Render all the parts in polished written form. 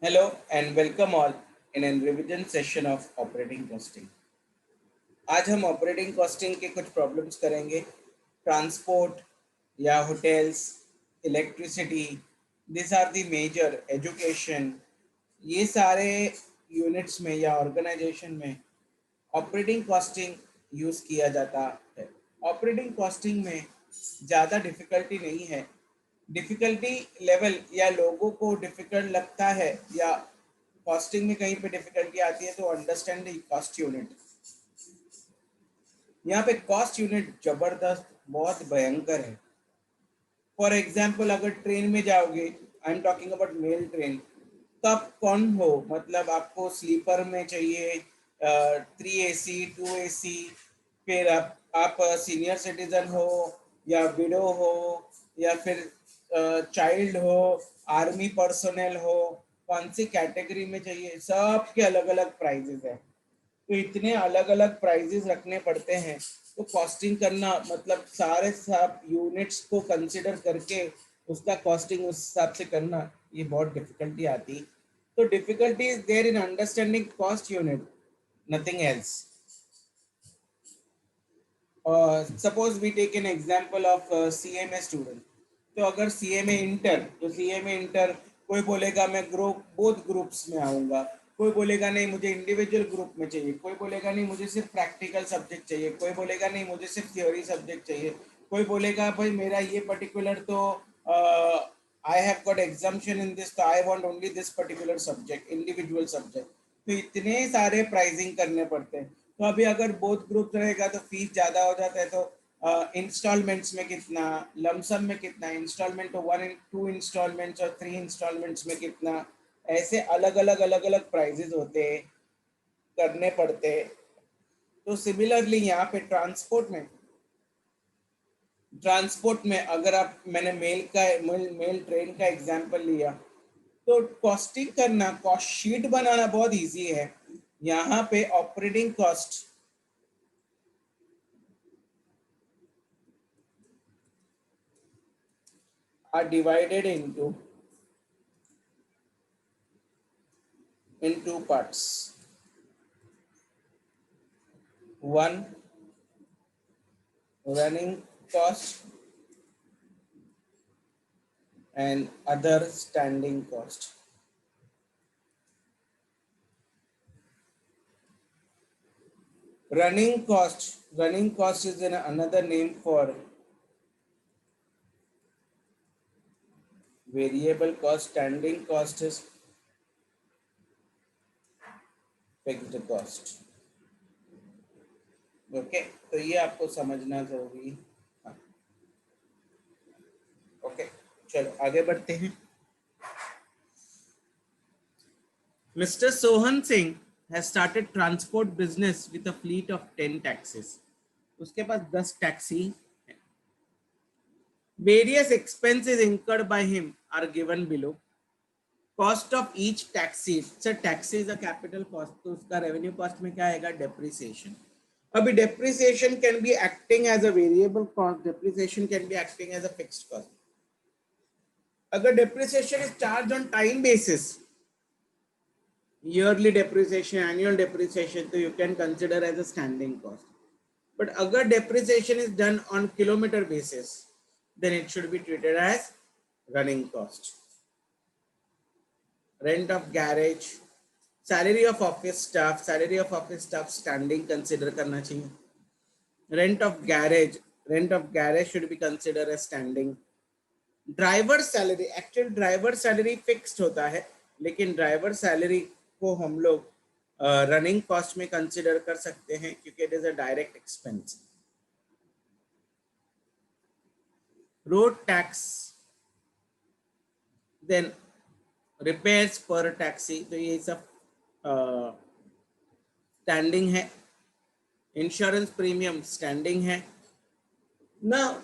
Hello and welcome all in a revision session of operating costing. आज हम operating costing के कुछ problems करेंगे. ट्रांसपोर्ट या hotels, electricity, this are the major education. ये सारे यूनिट्स में या ऑर्गेनाइजेशन में ऑपरेटिंग कॉस्टिंग यूज़ किया जाता है. ऑपरेटिंग कॉस्टिंग में ज़्यादा डिफ़िकल्टी नहीं है. डिफ़िकल्टी लेवल या लोगों को डिफ़िकल्ट लगता है या कॉस्टिंग में कहीं पे डिफ़िकल्टी आती है तो अंडरस्टैंड द कॉस्ट यूनिट. यहाँ पे कॉस्ट यूनिट जबरदस्त बहुत भयंकर है. फॉर एग्जाम्पल अगर ट्रेन में जाओगे, I am talking about male train, तब कौन हो, मतलब आपको स्लीपर में चाहिए 3 AC 2 AC, फिर आप सीनियर सिटीजन हो या विडो हो या फिर चाइल्ड हो, आर्मी पर्सनल हो, कौन सी कैटेगरी में चाहिए, सबके अलग अलग प्राइजेस है. तो इतने अलग अलग प्राइजेस रखने पड़ते हैं तो कॉस्टिंग करना मतलब सारे सब यूनिट्स को कंसिडर करके उसका कॉस्टिंग उस हिसाब से करना, ये बहुत डिफिकल्टी आती. तो difficulty is there in understanding cost unit, nothing else. Suppose we take an example of CMA student. तो अगर CMA इंटर, तो CMA इंटर कोई बोलेगा मैं ग्रुप बोथ ग्रुप्स में आऊँगा, कोई बोलेगा नहीं मुझे इंडिविजुअल ग्रुप में चाहिए, कोई बोलेगा नहीं मुझे सिर्फ प्रैक्टिकल सब्जेक्ट चाहिए, कोई बोलेगा नहीं मुझे सिर्फ थ्योरी सब्जेक्ट चाहिए, कोई बोलेगा भाई मेरा ये पर्टिकुलर तो I have got exemption in this, तो I want only this particular subject, individual subject. तो इतने सारे प्राइसिंग करने पड़ते हैं. तो अभी अगर बोथ ग्रुप रहेगा तो फीस ज़्यादा हो जाता है. तो इंस्टॉलमेंट्स में कितना, लमसम में कितना, इंस्टॉलमेंट तो 1 2 इंस्टॉलमेंट्स और 3 इंस्टॉलमेंट्स में कितना, ऐसे अलग अलग प्राइजेस होते हैं, करने पड़ते हैं. तो सिमिलरली यहाँ पे ट्रांसपोर्ट में अगर आप, मैंने मेल ट्रेन का एग्जांपल लिया, तो कॉस्टिंग करना, कॉस्ट शीट बनाना बहुत इजी है. यहाँ पे operating cost are divided in two parts. One, running cost, and other standing cost. Running cost is another name for variable cost. Standing cost is fixed cost. Okay, तो ये आपको समझना जरूरी है. ओके, चलो आगे बढ़ते हैं. Mr. Sohan Singh has started transport business with a fleet of 10 taxis. उसके पास 10 taxi. Various expenses incurred by him are given below. Cost of each taxi. Sir taxi is a capital cost, तो उसका revenue cost में क्या आएगा, depreciation. अभी depreciation can be acting as a variable cost, depreciation can be acting as a fixed cost. अगर depreciation is charge on time basis, yearly depreciation, annual depreciation, तो you can consider as a standing cost. But अगर depreciation is done on kilometer basis, then it should be treated as running cost. Rent of garage, salary of office staff, standing consider करना चाहिए. Rent of garage should be considered as standing. Driver salary, actual driver salary fixed होता है, लेकिन driver salary को हम लोग running cost में consider कर सकते हैं क्योंकि it is a direct expense. Road tax, then repairs per taxi, तो ये सब स्टैंडिंग है. इंश्योरेंस प्रीमियम स्टैंडिंग है ना.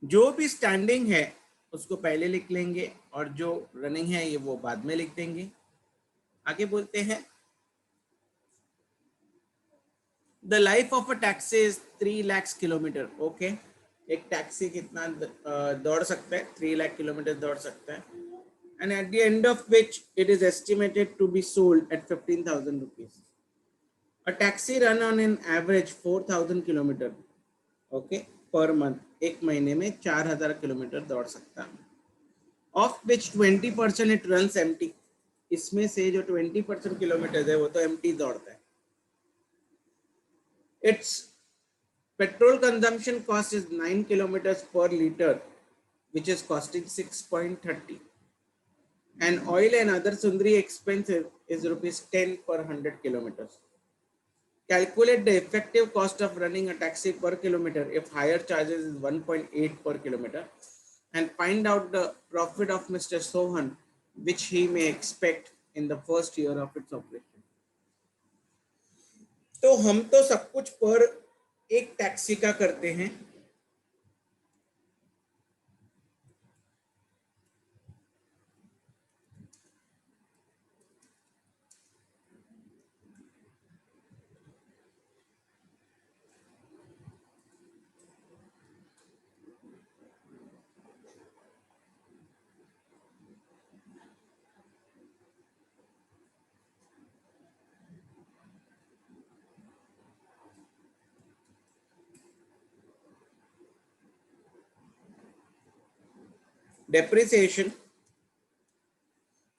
जो भी स्टैंडिंग है उसको पहले लिख लेंगे और जो रनिंग है ये वो बाद में लिख देंगे. आगे बोलते हैं. The life of a taxi is 3 lakhs kilometer. Okay, एक टैक्सी कितना दौड़ सकता है? 3 लाख किलोमीटर दौड़ सकता है, and at the end of which it is estimated to be sold at 15,000 rupees. A taxi run on an average 4,000 kilometer, okay, per month. एक महीने में 4,000 किलोमीटर दौड़ सकता है, of which 20% it runs empty. इसमें से जो 20% किलोमीटर है वो तो empty दौड़ता है. Its petrol consumption cost is 9 kilometers per liter, which is costing 6.30. And oil and other sundry expenses is rupees 10 per 100 kilometers. Calculate the effective cost of running a taxi per kilometer if higher charges is 1.8 per kilometer, and find out the profit of Mr. Sohan which he may expect in the first year of its operation. तो हम तो सब कुछ पर एक taxi का करते हैं, depreciation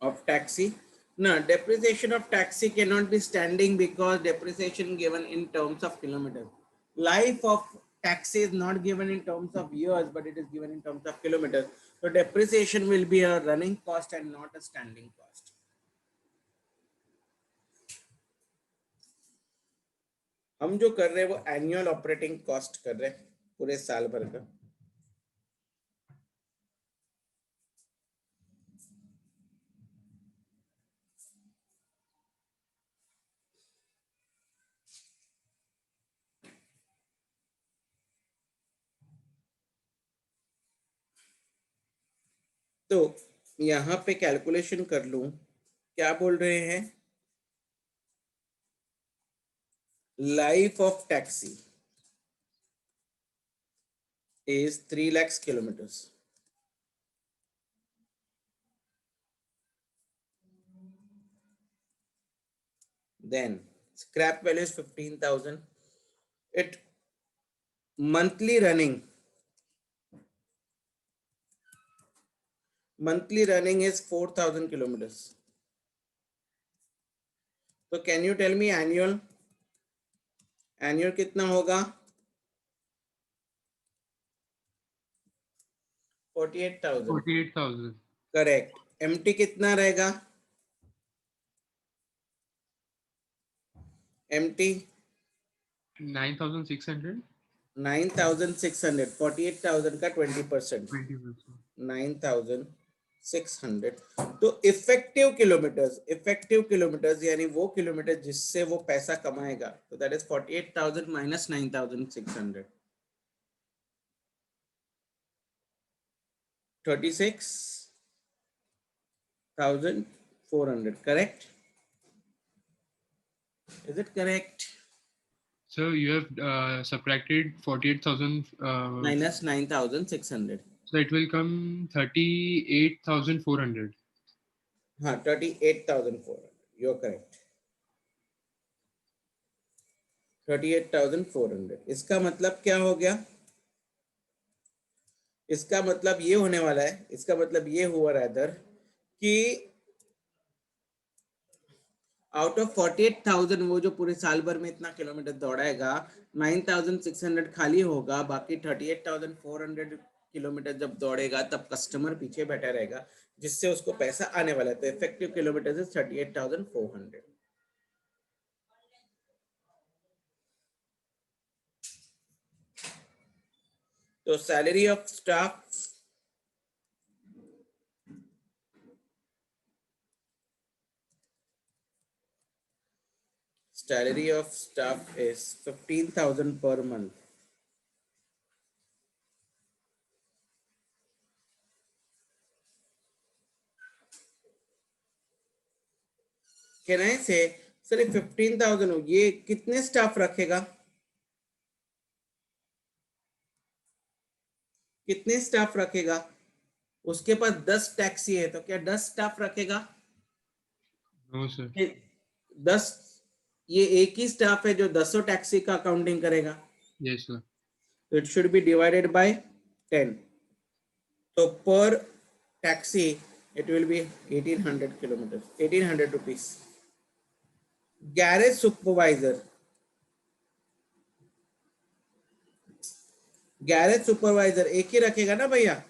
of taxi. No, depreciation of taxi cannot be standing because depreciation given in terms of kilometers. Life of taxi is not given in terms of years, but it is given in terms of kilometers. So depreciation will be a running cost and not a standing cost. हम जो कर रहे हैं वो annual operating cost कर रहे हैं पूरे साल भर का. तो यहाँ पे कैलकुलेशन कर लूं, क्या बोल रहे हैं? Life of taxi is 3 lakhs kilometers. Then scrap value is 15,000. It monthly running is 4,000 kilometers. So can you tell me annual कितना होगा? 48,000. करेक्ट. एमटी कितना रहेगा? एमटी 9,600. 9,600. 48,000 का 20%. 20%. 9,600. तो इफेक्टिव किलोमीटर्स यानी वो किलोमीटर जिससे वो पैसा कमाएगा, तो that is 48,000 minus 9,600. 36,400. Correct? Is it correct? So you have subtracted 48,000 minus 9,600. So it will come 38,400. हाँ, 38,400. You're correct. 38,400. इसका मतलब क्या हो गया? इसका मतलब ये होने वाला है, इसका मतलब ये हुआ रादर कि आउट ऑफ 48,000 वो जो पूरे साल भर में इतना किलोमीटर दौड़ाएगा, 9,600 खाली होगा, बाकी 38,400 किलोमीटर जब दौड़ेगा तब कस्टमर पीछे बैठा रहेगा जिससे उसको पैसा आने वाला है. तो इफेक्टिव किलोमीटर इज 38,400. तो salary of staff is 15,000 per month. Can I say sir 15,000 हो, ये कितने स्टाफ रखेगा? कितने स्टाफ रखेगा? उसके पास 10 टैक्सी है तो क्या 10 स्टाफ रखेगा? No, sir. 10, ये एक ही स्टाफ है जो 10 टैक्सी का अकाउंटिंग करेगा, Yes, sir. तो it should be divided by 10. तो पर taxi it will be 1800 kilometers, 1800 rupees. Garage supervisor, garage supervisor एक ही रखेगा ना भैया?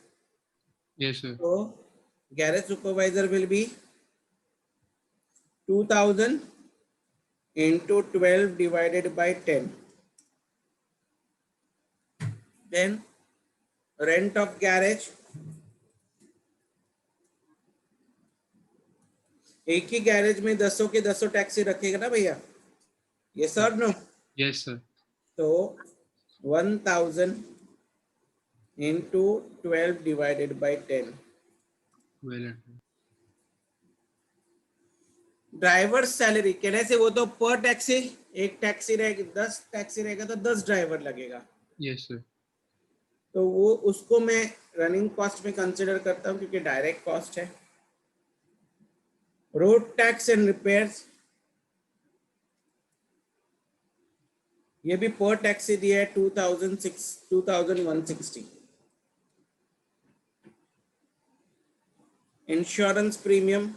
Yes, sir. तो garage supervisor will be 2000 into 12 divided by 10. Then rent of garage, एक ही गैरेज में 10 के 10 टैक्सी रखेगा ना भैया? ये सर नो? Yes, sir. तो 1000 into 12 divided by 10. Well, driver salary कहने से वो तो पर टैक्सी, एक टैक्सी रहेगी 10 टैक्सी रहेगा तो 10 ड्राइवर लगेगा, yes, sir. तो वो उसको मैं रनिंग कॉस्ट में कंसिडर करता हूँ क्योंकि डायरेक्ट कॉस्ट है. रोड टैक्स एंड रिपेयर्स, ये भी पर टैक्सी दिया है 2160. Insurance premium,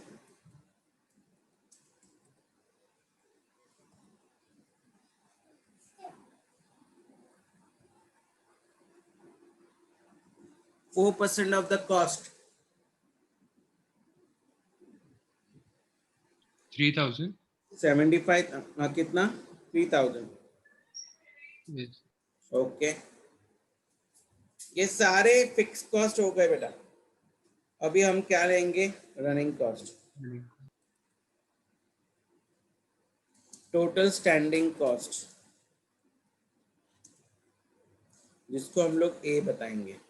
%4 of the cost, 3,000. 75 कितना 3000. Yes. ओके, ये सारे फिक्स कॉस्ट हो गए बेटा. अभी हम क्या लेंगे? Running cost, total standing cost, जिसको हम लोग ए बताएंगे.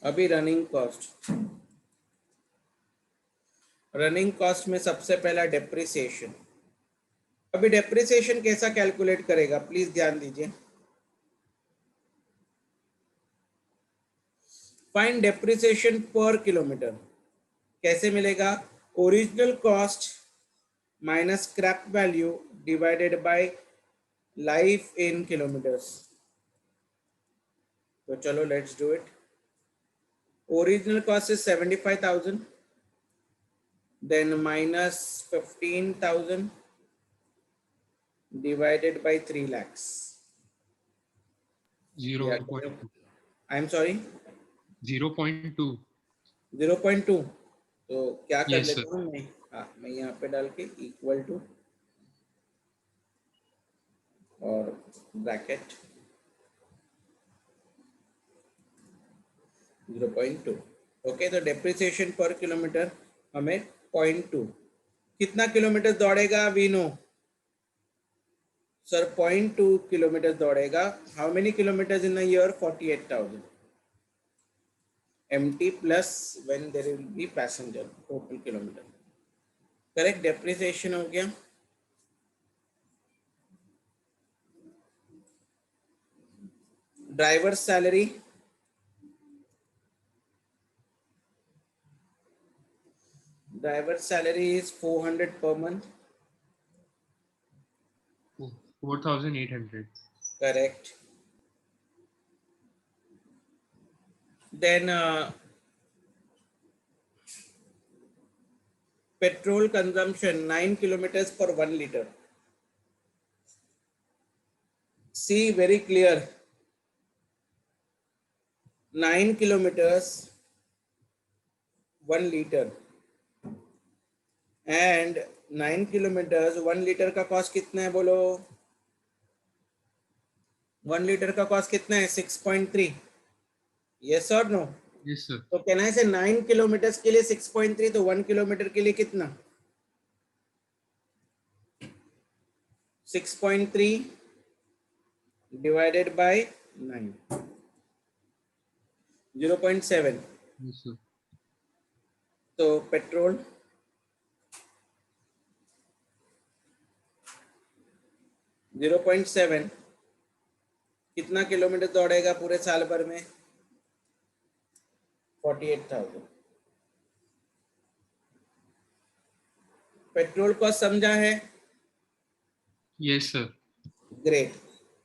अभी रनिंग कॉस्ट, रनिंग कॉस्ट में सबसे पहला डेप्रिसिएशन. अभी डेप्रिसिएशन कैसा कैलकुलेट करेगा प्लीज ध्यान दीजिए. Find depreciation per kilometre. कैसे मिलेगा? Original cost minus scrap value divided by life in kilometres. तो चलो let's do it. Original cost is 75,000, then minus 15,000 divided by 3 lakhs. 0.2. I am sorry, 0.2. 0.2. तो क्या कर Yes, लेता sir. हूँ मैं? हाँ, मैं यहाँ पे डाल के इक्वल टू और ब्रैकेट 0.2. ओके, तो डेप्रिसिएशन पर किलोमीटर हमें 0.2. कितना किलोमीटर दौड़ेगा? वी नो सर 0.2 किलोमीटर दौड़ेगा. How many kilometres in a year? 48,000 empty plus when there will be passenger, total kilometer. Correct, depreciation हो गया. Driver salary, driver salary is 400 per month. 4,800. Correct. Then petrol consumption 9 kilometers per 1 liter. See very clear. 9 kilometers 1 liter and 9 kilometers 1 liter का cost कितना है बोलो? 1 litre का cost कितना है? 6.3. Yes और नो? Yes, sir. तो कहना है से 9 किलोमीटर के लिए 6.3, तो 1 किलोमीटर के लिए कितना? 6.3 डिवाइडेड बाय 9, 0.7. Yes, sir. तो पेट्रोल 0.7 कितना किलोमीटर दौड़ेगा पूरे साल भर में? 48,000। पेट्रोल कॉस्ट समझा है? Yes, sir. ग्रेट।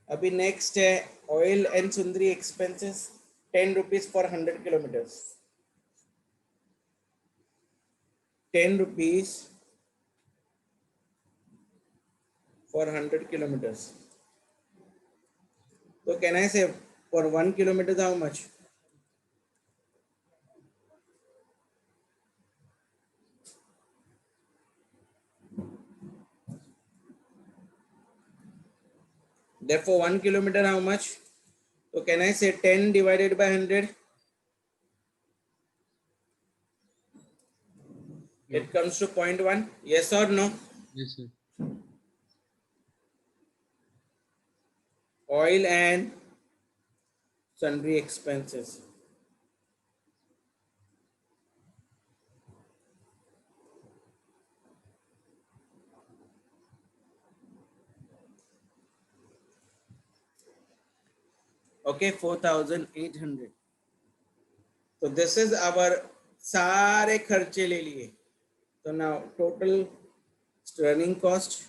अभी नेक्स्ट है oil and Sundari expenses, 10 rupees for 100 kilometres. 10 rupees for 100 kilometers. So can I say for 1 kilometer how much? Therefore 1 kilometer how much? So can I say 10 divided by 100? No. It comes to 0.1. Yes or no? Yes, sir. Oil and sundry expenses. Okay, 4,800. So this is our सारे खर्चे ले लिए. So now total running cost,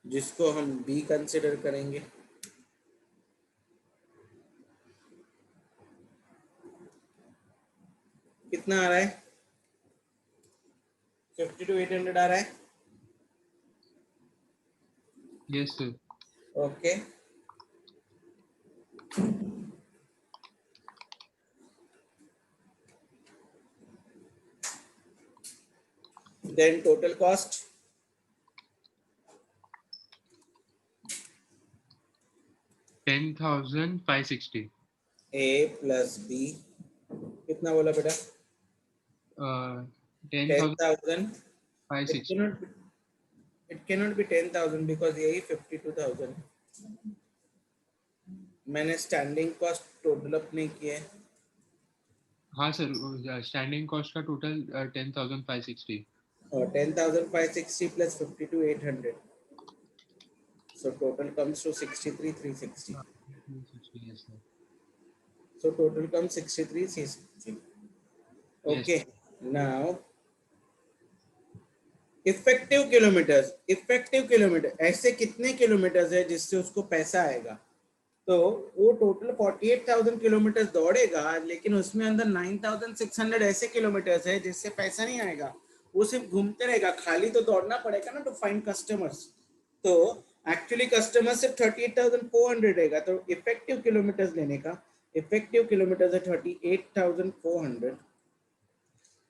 जिसको हम be consider करेंगे, कितना आ रहा है? 50 to 800 आ रहा है. Yes, sir. Okay, then total cost 10,560. A plus B, कितना बोला बेटा? 10,000. 10,560. It cannot be 10,000 because यही 52,000. मैंने स्टैंडिंग कॉस्ट टोटल अप नहीं किया है. हाँ सर, स्टैंडिंग कॉस्ट का टोटल 10,560. और 10,560 plus 52,800. So total comes to 63,360. 360, yes, sir. So total comes 63,360. Okay, now effective kilometre ऐसे कितने किलोमीटर्स है जिससे उसको पैसा आएगा? तो वो टोटल 48,000 किलोमीटर दौड़ेगा, लेकिन उसमें अंदर 9,600 ऐसे किलोमीटर्स है जिससे पैसा नहीं आएगा. वो सिर्फ घूमते रहेगा, खाली तो दौड़ना पड़ेगा ना टू फाइंड कस्टमर्स. तो एक्चुअली कस्टमर सिर्फ 38,400 रहेगा. तो इफेक्टिव किलोमीटर्स लेने का, इफेक्टिव किलोमीटर्स है 38,400,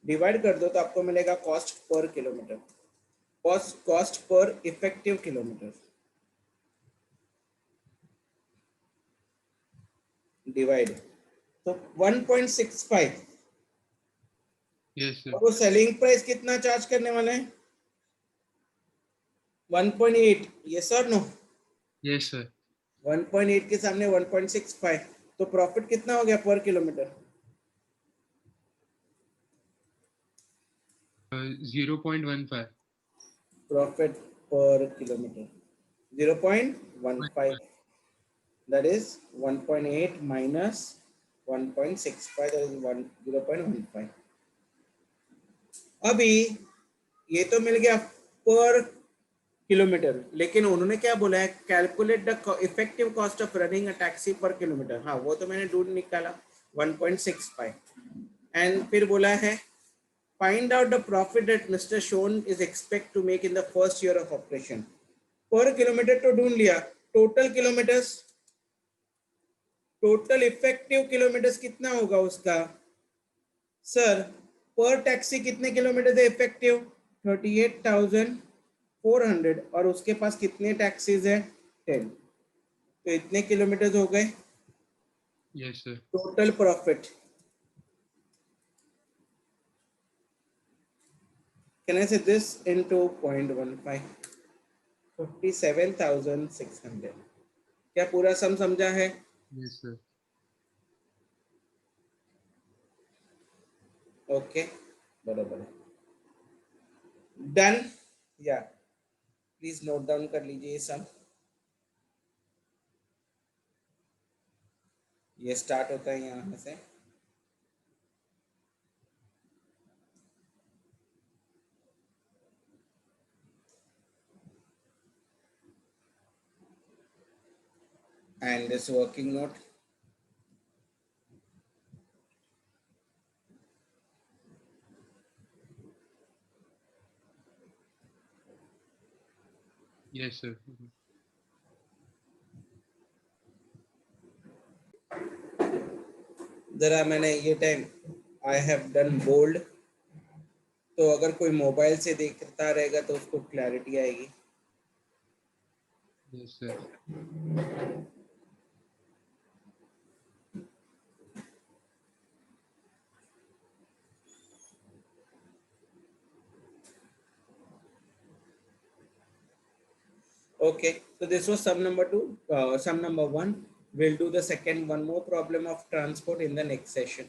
डिवाइड कर दो तो आपको मिलेगा cost per kilometre. cost per effective kilometer divide, तो 1.65. Yes, sir. और वो सेलिंग प्राइस कितना चार्ज करने वाले हैं? 1.8. यस और नो? Yes, sir. 1.8 के सामने 1.65, तो प्रॉफिट कितना हो गया पर किलोमीटर? 0.15. प्रॉफिट पर kilometre 0.15. that is 1.8 minus 1.65, that is 0.15. अभी ये तो मिल गया पर किलोमीटर, लेकिन उन्होंने क्या बोला है? Calculate the effective cost of running a taxi पर किलोमीटर. हाँ, वो तो मैंने ढूंढ निकाला 1.65. एंड फिर बोला है find out the profit that mister Shaun is expect to make in the first year of operation. Per kilometre तो ढूंढ लिया, total kilometres, total effective kilometres कितना होगा उसका? सर पर टैक्सी कितने किलोमीटर है इफेक्टिव? 38,400, और उसके पास कितने टैक्सीज है? 10. तो इतने किलोमीटर हो गए. Yes, sir. Total profit, can I से दिस इनटू 0.15, 57,600. क्या पूरा सम समझा है? Yes, sir. ओके, बराबर है। डन, या प्लीज नोट डाउन कर लीजिए ये सब। ये स्टार्ट होता है यहाँ से। And this working note, Yes, sir. जरा मैंने ये time I have done bold, तो अगर कोई मोबाइल से देखता रहेगा तो उसको क्लैरिटी आएगी। Yes, sir. Okay, so this was sum number 2. Sum number 1. We'll do the second one more problem of transport in the next session.